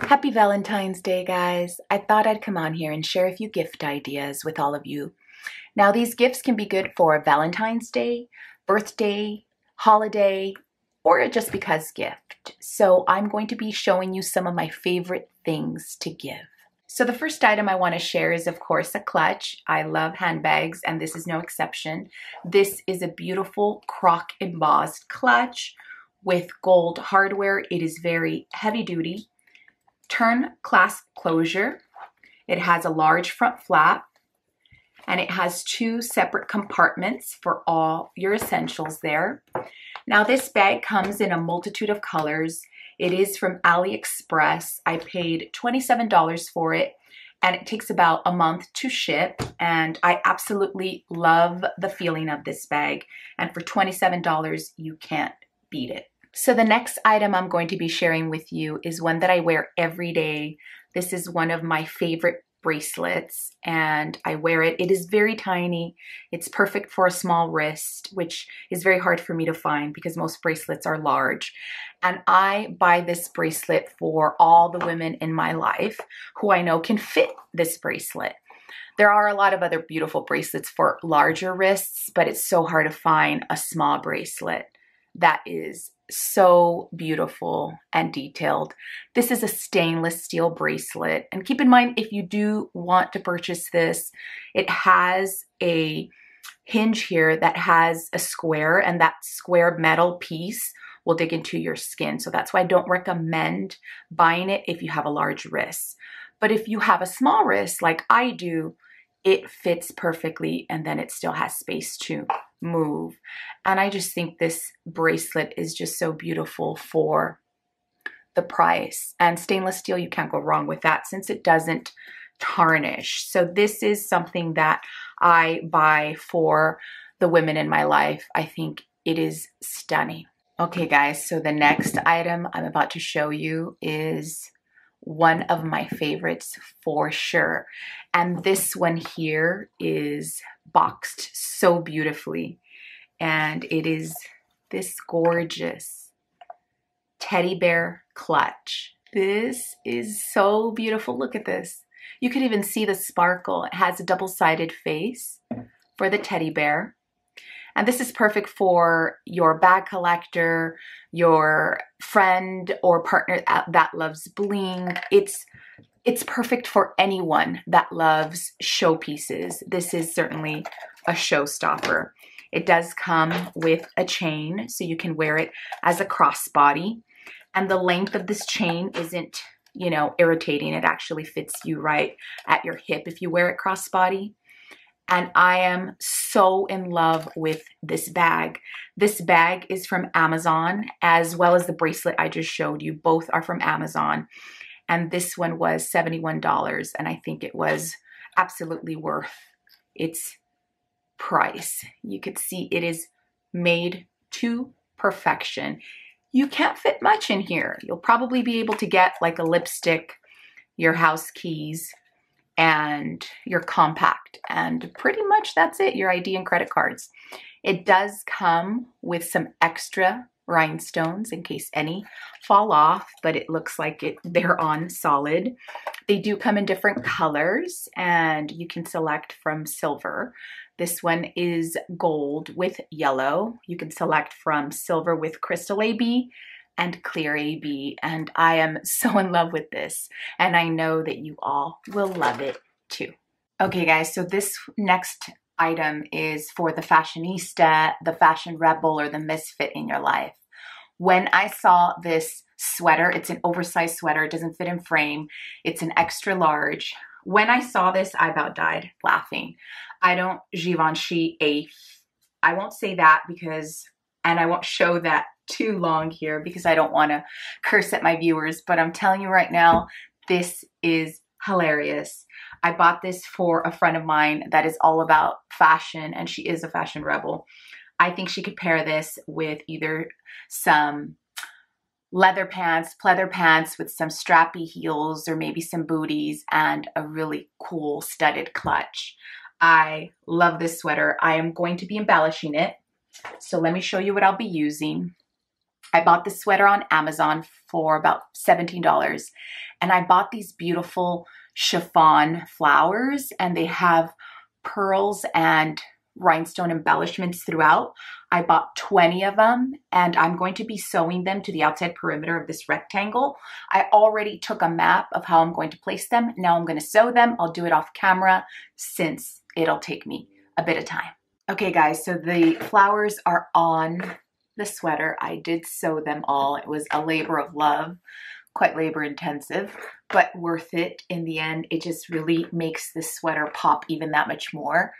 Happy Valentine's Day, guys. I thought I'd come on here and share a few gift ideas with all of you. Now, these gifts can be good for Valentine's Day, birthday, holiday, or a just because gift. So I'm going to be showing you some of my favorite things to give. So the first item I want to share is, of course, a clutch. I love handbags, and this is no exception. This is a beautiful Croc embossed clutch with gold hardware. It is very heavy duty. Turn clasp closure. It has a large front flap, and it has two separate compartments for all your essentials there. Now this bag comes in a multitude of colors. It is from AliExpress. I paid $27 for it, and it takes about a month to ship, and I absolutely love the feeling of this bag, and for $27 you can't beat it. So the next item I'm going to be sharing with you is one that I wear every day. This is one of my favorite bracelets, and I wear it. It is very tiny. It's perfect for a small wrist, which is very hard for me to find because most bracelets are large. And I buy this bracelet for all the women in my life who I know can fit this bracelet. There are a lot of other beautiful bracelets for larger wrists, but it's so hard to find a small bracelet that is so beautiful and detailed. This is a stainless steel bracelet, and keep in mind, if you do want to purchase this, it has a hinge here that has a square, and that square metal piece will dig into your skin. So that's why I don't recommend buying it if you have a large wrist. But if you have a small wrist like I do, it fits perfectly, and then it still has space to move. And I just think this bracelet is just so beautiful for the price. And stainless steel, you can't go wrong with that since it doesn't tarnish. So this is something that I buy for the women in my life. I think it is stunning. Okay guys, so the next item I'm about to show you is one of my favorites for sure. And this one here is boxed so beautifully. And it is this gorgeous teddy bear clutch. This is so beautiful. Look at this. You could even see the sparkle. It has a double-sided face for the teddy bear. And this is perfect for your bag collector, your friend or partner that loves bling. It's perfect for anyone that loves showpieces. This is certainly a showstopper. It does come with a chain, so you can wear it as a crossbody. And the length of this chain isn't, you know, irritating. It actually fits you right at your hip if you wear it crossbody. And I am so in love with this bag. This bag is from Amazon, as well as the bracelet I just showed you. Both are from Amazon. And this one was $71, and I think it was absolutely worth its price. You could see it is made to perfection. You can't fit much in here. You'll probably be able to get like a lipstick, your house keys, and your compact, and pretty much that's it, your ID and credit cards. It does come with some extra rhinestones in case any fall off, but it looks like they're on solid. They do come in different colors, and you can select from silver. This one is gold with yellow. You can select from silver with crystal AB and clear AB, and I am so in love with this, and I know that you all will love it too. Okay guys, so this next item is for the fashionista, the fashion rebel, or the misfit in your life. When I saw this sweater, it's an oversized sweater, it doesn't fit in frame, it's an extra large. When I saw this, I about died laughing. I don't Givenchy a, I won't say that because, and I won't show that too long here because I don't want to curse at my viewers, but I'm telling you right now, this is hilarious. I bought this for a friend of mine that is all about fashion, and she is a fashion rebel. I think she could pair this with either some leather pants, pleather pants with some strappy heels, or maybe some booties and a really cool studded clutch. I love this sweater. I am going to be embellishing it. So let me show you what I'll be using. I bought this sweater on Amazon for about $17, and I bought these beautiful chiffon flowers, and they have pearls and rhinestone embellishments throughout. I bought 20 of them, and I'm going to be sewing them to the outside perimeter of this rectangle. I already took a map of how I'm going to place them. Now I'm going to sew them. I'll do it off camera since it'll take me a bit of time. Okay guys, so the flowers are on the sweater. I did sew them all. It was a labor of love, quite labor intensive, but worth it in the end. It just really makes this sweater pop even that much more.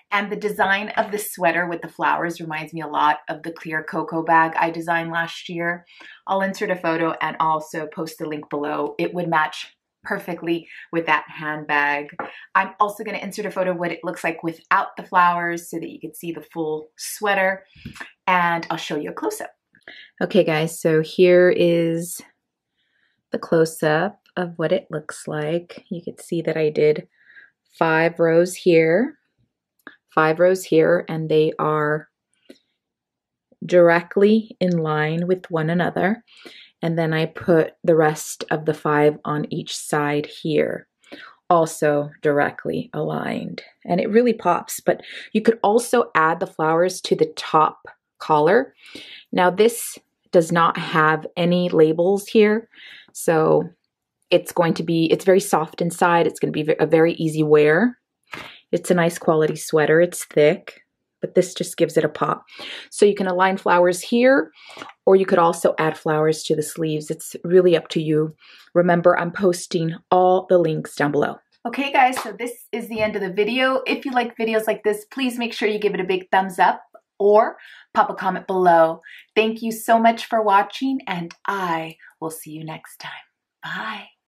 And the design of the sweater with the flowers reminds me a lot of the clear Coco bag I designed last year. I'll insert a photo and also post the link below. It would match perfectly with that handbag. I'm also going to insert a photo of what it looks like without the flowers so that you can see the full sweater, and I'll show you a close-up. Okay guys, so here is the close-up of what it looks like. You can see that I did 5 rows here, 5 rows here, and they are directly in line with one another. And then I put the rest of the 5 on each side here, also directly aligned. And it really pops, but you could also add the flowers to the top collar. Now this does not have any labels here, so it's very soft inside. It's going to be a very easy wear. It's a nice quality sweater. It's thick, but this just gives it a pop. So you can align flowers here, or you could also add flowers to the sleeves. It's really up to you. Remember, I'm posting all the links down below. Okay guys, so this is the end of the video. If you like videos like this, please make sure you give it a big thumbs up or pop a comment below. Thank you so much for watching, and I will see you next time. Bye.